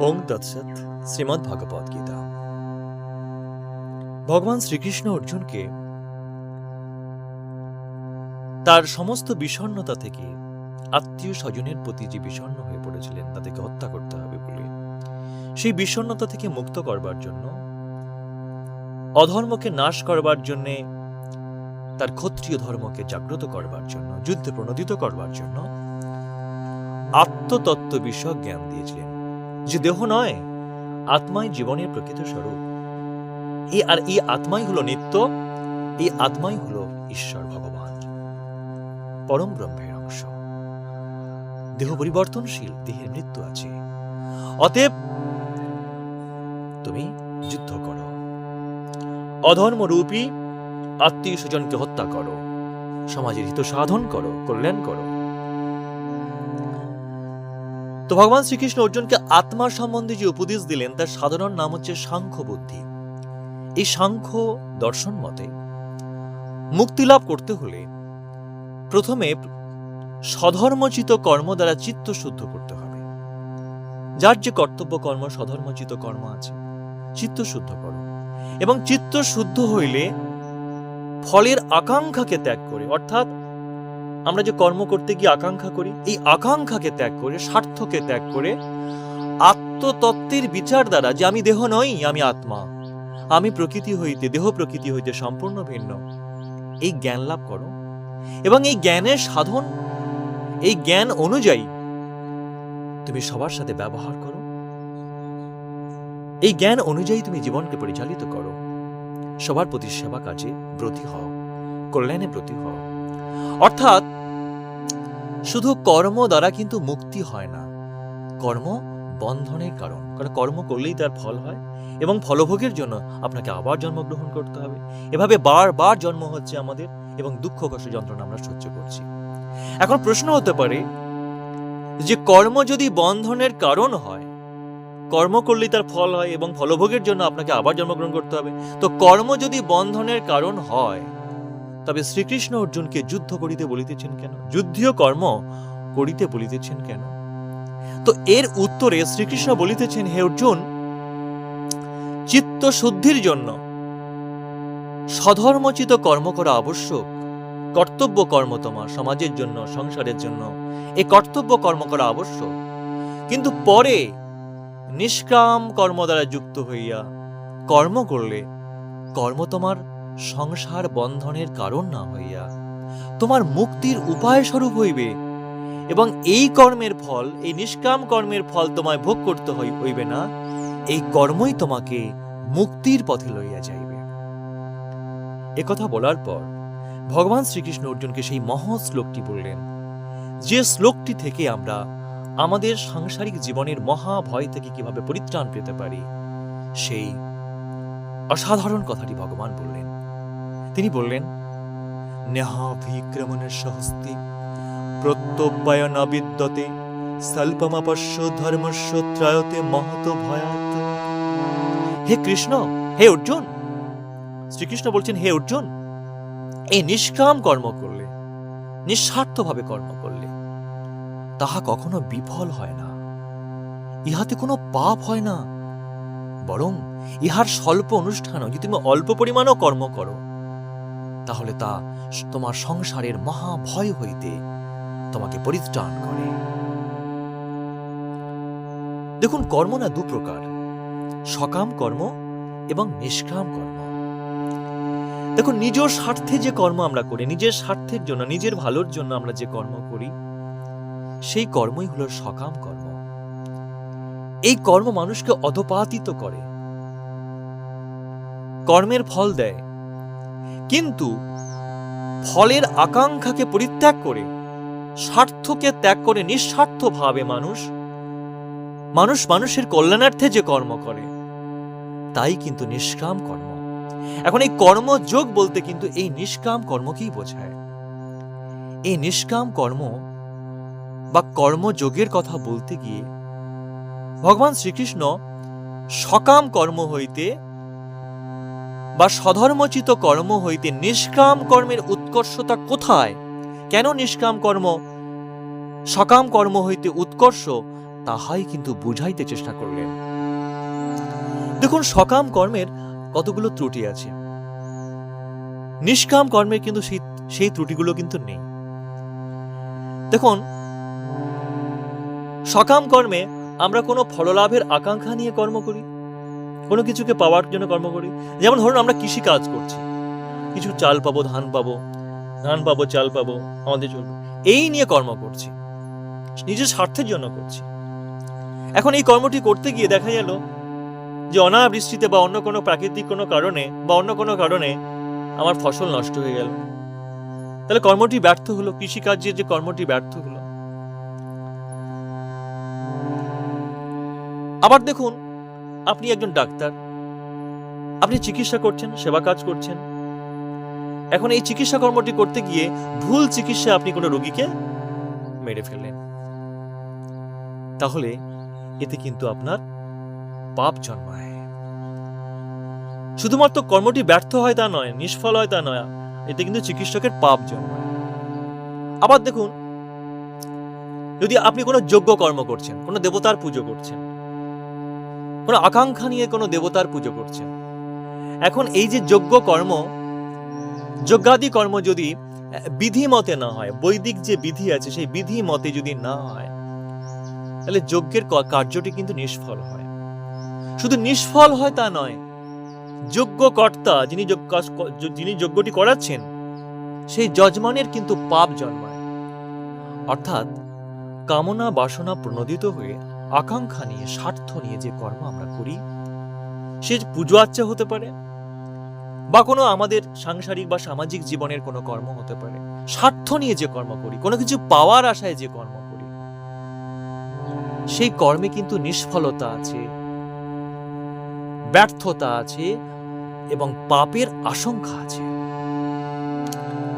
ওং তৎসৎ। শ্রীমদ্ ভাগবত গীতা। ভগবান শ্রীকৃষ্ণ অর্জুনকে তার সমস্ত বিষণ্ণতা থেকে, আত্মীয় স্বজনের প্রতি যে বিষণ্ণ হয়ে পড়েছিলেন তাদেরকে হত্যা করতে হবে বলে, সেই বিষণ্ণতা থেকে মুক্ত করবার জন্য, অধর্মকে নাশ করবার জন্য, তার ক্ষত্রিয় ধর্মকে জাগ্রত করবার জন্য, যুদ্ধে প্রণোদিত করবার জন্য আত্মতত্ত্ব বিষয়ক জ্ঞান দিয়েছিলেন যে দেহ নয়, আত্মাই জীবনের প্রকৃত স্বরূপ। এই আত্মাই হলো নিত্য, এই আত্মাই হলো ঈশ্বর ভগবান, পরম ব্রহ্মের অংশ। দেহ পরিবর্তনশীল, দেহের মৃত্যু আছে। অতএব তুমি যুদ্ধ করো, অধর্মরূপী আত্মীয় স্বজনকে হত্যা করো, সমাজের হিত সাধন করো, কল্যাণ করো। তো ভগবান শ্রীকৃষ্ণ অর্জুনকে আত্মা সম্বন্ধে যে উপদেশ দিলেন তার সাধারণ নাম হচ্ছে সাংখ্য বুদ্ধি। এই সাংখ্য দর্শন মতে মুক্তি লাভ করতে হলে প্রথমে স্বধর্মচিত কর্ম দ্বারা চিত্ত শুদ্ধ করতে হবে। যার যে কর্তব্য কর্ম, স্বধর্মচিত কর্ম আছে, চিত্ত শুদ্ধ করো। এবং চিত্ত শুদ্ধ হইলে ফলের আকাঙ্ক্ষাকে ত্যাগ করে, অর্থাৎ আমরা যে কর্ম করতে গিয়ে আকাঙ্ক্ষা করি, এই আকাঙ্ক্ষাকে ত্যাগ করে, স্বার্থকে ত্যাগ করে আত্মতত্ত্বের বিচার দ্বারা যে আমি দেহ নই, আমি আত্মা, আমি প্রকৃতি হইতে, দেহ প্রকৃতি হইতে সম্পূর্ণ ভিন্ন, এই জ্ঞান লাভ করো। এবং এই জ্ঞানের সাধন, এই জ্ঞান অনুযায়ী তুমি সবার সাথে ব্যবহার করো, এই জ্ঞান অনুযায়ী তুমি জীবনকে পরিচালিত করো, সবার প্রতি সেবা কাজে ব্রতী হও, কল্যাণে ব্রতী হও। অর্থাৎ শুধু কর্ম দ্বারা কিন্তু মুক্তি হয় না, কর্ম বন্ধনের কারণ। কারণ কর্ম করলেই তার ফল হয়, এবং ফলভোগের জন্য আপনাকে আবার জন্মগ্রহণ করতে হবে। এভাবে বারবার জন্ম হচ্ছে আমাদের, এবং দুঃখ কষ্ট যন্ত্রণা আমরা সহ্য করছি। এখন প্রশ্ন হতে পারে যে কর্ম যদি বন্ধনের কারণ হয়, কর্ম করলেই তার ফল হয় এবং ফলভোগের জন্য আপনাকে আবার জন্মগ্রহণ করতে হবে, তো কর্ম যদি বন্ধনের কারণ হয়, তবে শ্রীকৃষ্ণ অর্জুনকে যুদ্ধ করিতে বলিতেছেন কেন? যুদ্ধীয় কর্ম করিতে বলিতেছেন কেন? তো এর উত্তরে শ্রীকৃষ্ণ বলিতেছেন, হে অর্জুন, চিত্ত শুদ্ধির জন্য স্বধর্মচিত কর্ম করা আবশ্যক। কর্তব্য কর্ম তোমার সমাজের জন্য, সংসারের জন্য এই কর্তব্য কর্ম করা আবশ্যক। কিন্তু পরে নিষ্কাম কর্ম দ্বারা যুক্ত হইয়া কর্ম করলে কর্ম তোমার সংসার বন্ধনের কারণ না হইয়া তোমার মুক্তির উপায় স্বরূপ হইবে, এবং এই কর্মের ফল, এই নিষ্কাম কর্মের ফল তোমায় ভোগ করতে হইবে না। এই কর্মই তোমাকে মুক্তির পথে লইয়া যাইবে। একথা বলার পর ভগবান শ্রীকৃষ্ণ অর্জুনকে সেই মহৎ শ্লোকটি বললেন, যে শ্লোকটি থেকে আমরা আমাদের সাংসারিক জীবনের মহা ভয় থেকে কিভাবে পরিত্রাণ পেতে পারি, সেই অসাধারণ কথাটি ভগবান বললেন। তিনি বললেন, নেহাভিক্রমণের সহস্তি প্রত্যব্যয় ন বিদ্যতে স্বল্পমাপস্য ধর্মস্য ত্রয়তে মহত ভয়াত। হে কৃষ্ণ, হে অর্জুন, শ্রীকৃষ্ণ বলছেন, হে অর্জুন, এই নিষ্কাম কর্ম করলে, নিঃস্বার্থভাবে কর্ম করলে তাহা কখনো বিফল হয় না, ইহাতে কোনো পাপ হয় না। বরং ইহার স্বল্প অনুষ্ঠানও যদি তুমি অল্প পরিমাণও কর্ম করো, তাহলে তা তোমার সংসারের মহা ভয় হইতে তোমাকে পরিত্রাণ করে। দেখুন, কর্ম না দু প্রকার, সকাম কর্ম এবং নিষ্কাম কর্ম। দেখুন, নিজ স্বার্থে যে কর্ম আমরা করি, নিজের স্বার্থের জন্য, নিজের ভালোর জন্য আমরা যে কর্ম করি, সেই কর্মই হলো সকাম কর্ম। এই কর্ম মানুষকে অধপাতিত করে, কর্মের ফল দেয়, কিন্তু ফলের আকাঙ্ক্ষাকে পরিত্যাগ করে, স্বার্থকে ত্যাগ করে নিঃস্বার্থভাবে মানুষের কল্যাণার্থে যে কর্ম করে, তাই কিন্তু নিষ্কাম কর্ম। এখন এই কর্মযোগ বলতে কিন্তু এই নিষ্কাম কর্মকেই বোঝায়। এই নিষ্কাম কর্ম বা কর্মযোগের কথা বলতে গিয়ে ভগবান শ্রীকৃষ্ণ সকাম কর্ম হইতে বা স্বধর্মচিত কর্ম হইতে নিষ্কাম কর্মের উৎকর্ষতা কোথায়, কেন নিষ্কাম কর্ম সকাম কর্ম হইতে উৎকর্ষ, তাহাই কিন্তু বুঝাইতে চেষ্টা করলেন। দেখুন, সকাম কর্মের কতগুলো ত্রুটি আছে, নিষ্কাম কর্মের কিন্তু সেই ত্রুটিগুলো কিন্তু নেই। দেখুন, সকাম কর্মে আমরা কোনো ফললাভের আকাঙ্ক্ষা নিয়ে কর্ম করি, কোনো কিছুকে পাওয়ার জন্য কর্ম করি। যেমন ধরুন, আমরা কৃষি কাজ করছি, কিছু চাল পাবো, ধান পাবো, চাল পাবো, আমাদের চলবে, এই নিয়ে কর্ম করছি, নিজের স্বার্থের জন্য করছি। এখন এই কর্মটি করতে গিয়ে দেখা গেল যে অনাবৃষ্টিতে বা অন্য কোনো প্রাকৃতিক কোনো কারণে বা অন্য কোনো কারণে আমার ফসল নষ্ট হয়ে গেল, তাহলে কর্মটি ব্যর্থ হলো, কৃষিকার্যের যে কর্মটি ব্যর্থ হলো। আবার দেখুন, আপনি একজন ডাক্তার, আপনি চিকিৎসা করছেন, সেবা কাজ করছেন। এখন এই চিকিৎসা কর্মটি করতে গিয়ে ভুল চিকিৎসা আপনি কোনো রোগীকে মেরে ফেললেন, তাহলে এতে কিন্তু আপনার পাপ জন্মায়। শুধুমাত্র কর্মটি ব্যর্থ হয় তা নয়, নিষ্ফল হয় তা নয়, এতে কিন্তু চিকিৎসকের পাপ জন্মায়। আবার দেখুন, যদি আপনি কোনো যজ্ঞ কর্ম করছেন, কোনো দেবতার পুজো করছেন, কোনো আকাঙ্ক্ষা নিয়ে কোনো দেবতার পুজো করছেন, এখন এই যে যজ্ঞ কর্ম, যজ্ঞাদি কর্ম যদি বিধি মতে না হয়, বৈদিক যে বিধি আছে সেই বিধি মতে যদি না হয়, তাহলে যজ্ঞের কার্যটি কিন্তু নিষ্ফল হয়। শুধু নিষ্ফল হয় তা নয়, যজ্ঞ কর্তা যিনি যজ্ঞটি করাচ্ছেন সেই যজমানের কিন্তু পাপ জন্মায়। অর্থাৎ কামনা বাসনা প্রণোদিত হয়ে আকাঙ্ক্ষা নিয়ে, স্বার্থ নিয়ে যে কর্ম আমরা করি, সে পুজো আচ্চা হতে পারে বা কোনো আমাদের সাংসারিক বা সামাজিক জীবনের কোনো কর্ম হতে পারে। স্বার্থ নিয়ে যে কর্ম করি, কোনো কিছু পাওয়ার আশায় যে কর্ম করি, সেই কর্মে কিন্তু নিষ্ফলতা আছে, ব্যর্থতা আছে এবং পাপের আশঙ্কা আছে।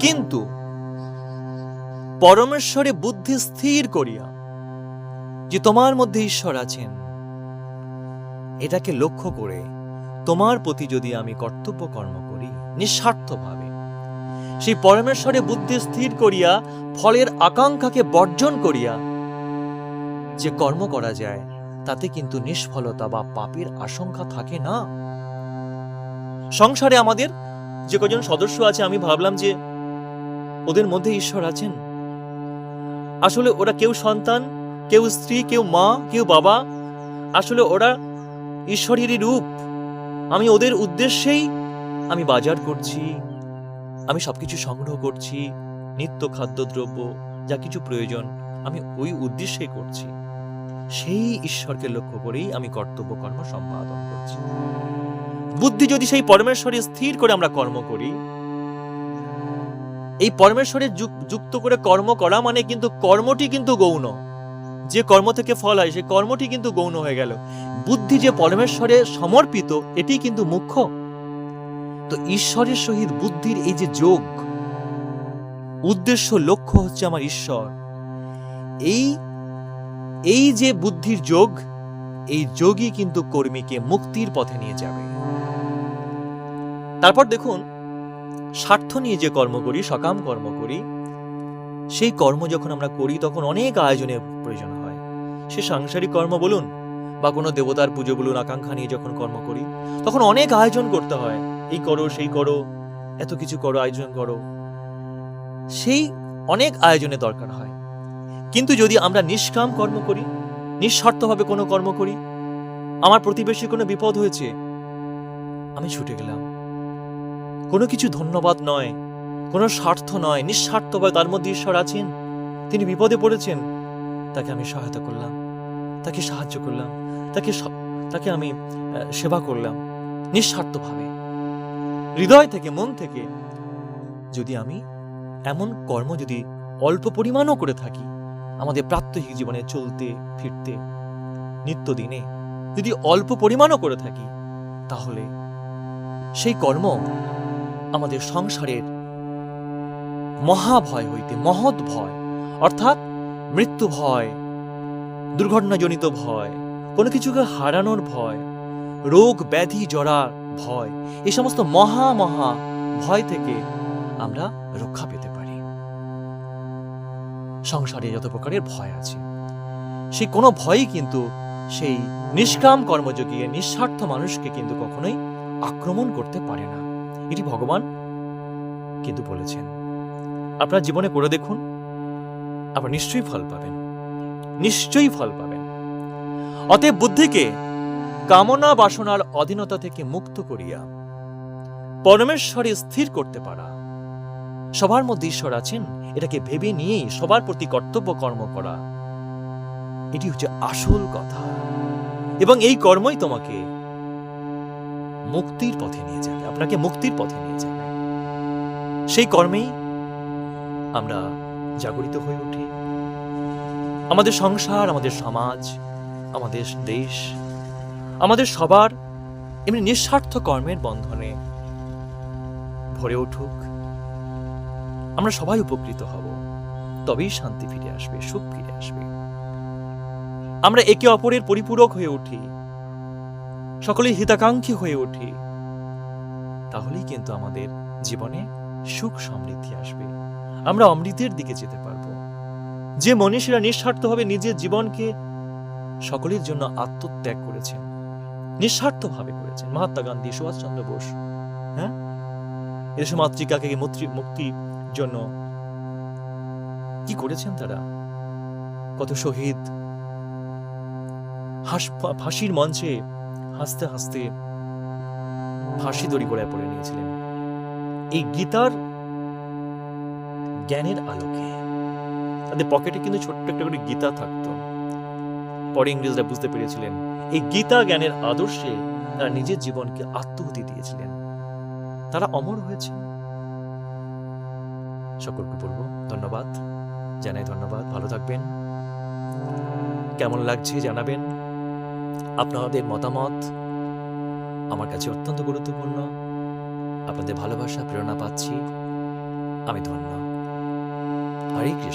কিন্তু পরমেশ্বরে বুদ্ধি স্থির করিয়া যে তোমার মধ্যে ঈশ্বর আছেন, এটাকে লক্ষ্য করে তোমার প্রতি যদি আমি কর্তব্য কর্ম করি নিঃস্বার্থভাবে, সেই পরমেশ্বরে বুদ্ধি স্থির করিয়া ফলের আকাঙ্ক্ষাকে বর্জন করিয়া যে কর্ম করা যায়, তাতে কিন্তু নিষ্ফলতা বা পাপের আশঙ্কা থাকে না। সংসারে আমাদের যে কজন সদস্য আছে, আমি ভাবলাম যে ওদের মধ্যে ঈশ্বর আছেন, আসলে ওরা কেউ সন্তান, কেউ স্ত্রী, কেউ মা, কেউ বাবা, আসলে ওরা ঈশ্বরেরই রূপ। আমি ওদের উদ্দেশ্যেই আমি বাজার করছি, আমি সবকিছু সংগ্রহ করছি, নিত্য খাদ্যদ্রব্য যা কিছু প্রয়োজন আমি ওই উদ্দেশ্যেই করছি। সেই ঈশ্বরকে লক্ষ্য করেই আমি কর্তব্য কর্ম সম্পাদন করছি। বুদ্ধি যদি সেই পরমেশ্বরে স্থির করে আমরা কর্ম করি, এই পরমেশ্বরে যুক্ত করে কর্ম করা মানে কিন্তু কর্মটি কিন্তু গৌণ, যে কর্ম থেকে ফল হয় সেই কর্মটি কিন্তু গৌণ হয়ে গেল। বুদ্ধি যে পরমেশ্বরে সমর্পিত, এটি কিন্তু মুখ্য। তো ঈশ্বরের সহিত বুদ্ধির এই যে যোগ, উদ্দেশ্য লক্ষ্য হচ্ছে আমার ঈশ্বর, এই যে বুদ্ধির যোগ, এই যোগই কিন্তু কর্মীকে মুক্তির পথে নিয়ে যাবে। তারপর দেখুন, স্বার্থ নিয়ে যে কর্ম করি, সকাম কর্ম করি, সেই কর্ম যখন আমরা করি তখন অনেক আয়োজনের প্রয়োজন হয়। সে সাংসারিক কর্ম বলুন বা কোনো দেবতার পুজো বলুন, আকাঙ্ক্ষা নিয়ে যখন কর্ম করি তখন অনেক আয়োজন করতে হয়, এই করো সেই করো, এত কিছু করো, আয়োজন করো, সেই অনেক আয়োজনের দরকার হয়। কিন্তু যদি আমরা নিষ্কাম কর্ম করি, নিঃস্বার্থভাবে কোনো কর্ম করি, আমার প্রতিবেশী কোনো বিপদ হয়েছে, আমি ছুটে গেলাম, কোনো কিছু ধন্যবাদ নয়, কোনো স্বার্থ নয়, নিঃস্বার্থভাবে তার মধ্যে ঈশ্বর আছেন, তিনি বিপদে পড়েছেন, তাকে আমি সহায়তা করলাম, তাকে সাহায্য করলাম, তাকে আমি সেবা করলাম নিঃস্বার্থভাবে, হৃদয় থেকে, মন থেকে। যদি আমি এমন কর্ম যদি অল্প পরিমাণও করে থাকি, আমাদের প্রাত্যহিক জীবনে চলতে ফিরতে নিত্যদিনে যদি অল্প পরিমাণও করে থাকি, তাহলে সেই কর্ম আমাদের সংসারের মহাভয় হইতে, মহৎ ভয় অর্থাৎ মৃত্যু ভয়, দুর্ঘটনাজনিত ভয়, কোনো কিছুকে হারানোর ভয়, রোগ ব্যাধি জড়ার ভয়, এই সমস্ত মহা ভয় থেকে আমরা রক্ষা পেতে পারি। সংসারে যত প্রকারের ভয় আছে সেই কোনো ভয়ই কিন্তু সেই নিষ্কাম কর্মযোগী নিঃস্বার্থ মানুষকে কিন্তু কখনোই আক্রমণ করতে পারে না। এটি ভগবান কিন্তু বলেছেন। আপনার জীবনে করে দেখুন, আপনার নিশ্চয়ই ফল পাবেন, নিশ্চয়ই ফল পাবেন। অতএব বুদ্ধিকে কামনা বাসনার অধীনতা থেকে মুক্ত করিয়া পরমেশ্বরে স্থির করতে পারা, সবার মধ্যে ঈশ্বর আছেন এটাকে ভেবে নিয়েই সবার প্রতি কর্তব্য কর্ম করা, এটি হচ্ছে আসল কথা। এবং এই কর্মই তোমাকে মুক্তির পথে নিয়ে যাবে, আপনাকে মুক্তির পথে নিয়ে যাবে। সেই কর্মেই আমরা জাগরিত হয়ে উঠি। আমাদের সংসার, আমাদের সমাজ, আমাদের দেশ, আমাদের সবার এমনি নিঃস্বার্থ কর্মের বন্ধনে ভরে উঠুক। আমরা সবাই উপকৃত হব, তবেই শান্তি ফিরে আসবে, সুখ ফিরে আসবে। আমরা একে অপরের পরিপূরক হয়ে উঠি, সকলেই হিতাকাঙ্ক্ষী হয়ে উঠি, তাহলেই কিন্তু আমাদের জীবনে সুখ সমৃদ্ধি আসবে, আমরা অমৃতের দিকে যেতে পারবো। যে মনীষীরা নিঃস্বার্থভাবে নিজের জীবনকে সকলের জন্য আত্মত্যাগ করেছেন, নিঃস্বার্থভাবে করেছেন, মহাত্মা গান্ধী, সুভাষচন্দ্র বোস, হ্যাঁ, এদেশের মাতৃকাকে মুক্তির জন্য কি করেছেন তারা, কত শহীদ ফাঁসির মঞ্চে হাসতে হাসতে ফাঁসি দড়ি গোড়ায় পড়ে নিয়েছিলেন এই গীতার জ্ঞানের আলোকে। তাদের পকেটে কিন্তু ছোট্ট একটা করে গীতা থাকতো। পরে ইংরেজরা বুঝতে পেরেছিলেন এই গীতা জ্ঞানের আদর্শে তারা নিজের জীবনকে আত্মহুতি দিয়েছিলেন, তারা অমর হয়েছেন। সকলকে বলবো ধন্যবাদ, জানাই ধন্যবাদ। ভালো থাকবেন, কেমন লাগছে জানাবেন। আপনাদের মতামত আমার কাছে অত্যন্ত গুরুত্বপূর্ণ। আপনাদের ভালোবাসা, প্রেরণা পাচ্ছি, আমি ধন্য। হরে কৃষ্ণ।